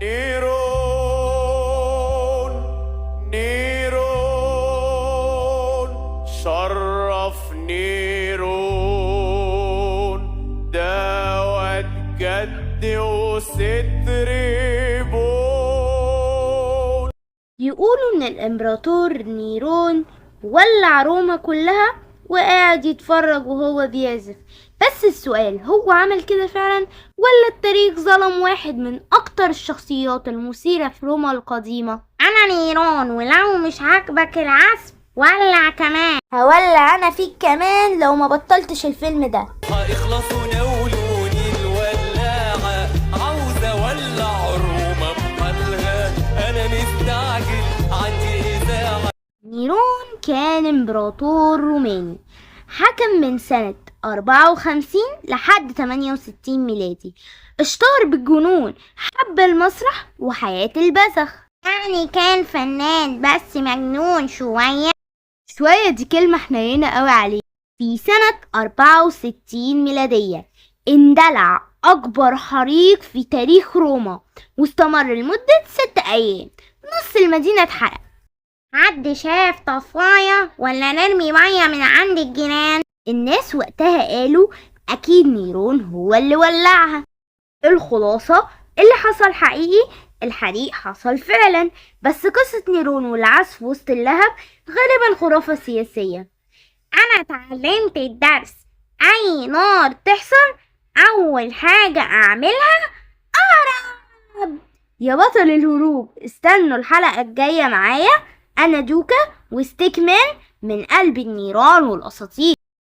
نيرون نيرون شرف نيرون دوت جد وستر بون. يقولوا إن الإمبراطور نيرون ولع روما كلها وقاعد يتفرج وهو بيعزف. بس السؤال، هو عمل كده فعلا ولا التاريخ ظلم واحد من أكتر الشخصيات المثيرة في روما القديمة؟ أنا نيرون، ولو مش عاجبك العزف ولع كمان. هولع أنا فيك كمان لو ما بطلتش الفيلم ده. هيخلصوا نولوني الولاعة، عاوزة ولع روما بحالها، أنا مستعجل عندي إذاعة. نيرون كان امبراطور روماني، حكم من سنة 54 لحد 68 ميلادي. اشتهر بالجنون، حب المسرح وحياة البذخ. يعني كان فنان بس مجنون شوية. دي كلمة حنينة قوي عليه. في سنة 64 ميلادية اندلع أكبر حريق في تاريخ روما، واستمر لمدة 6 أيام. نص المدينة اتحرق. حد شاف طفاية ولا نرمي مية من عند الجيران؟ الناس وقتها قالوا أكيد نيرون هو اللي ولعها. الخلاصة، اللي حصل حقيقي، الحريق حصل فعلا، بس قصة نيرون والعزف وسط اللهب غالبا خرافة سياسية. أنا اتعلمت الدرس، أي نار تحصل أول حاجة أعملها أهرب. يا بطل الهروب، استنوا الحلقة الجاية معايا. أنا دوكا وستيك مان من قلب النيران والأساطير.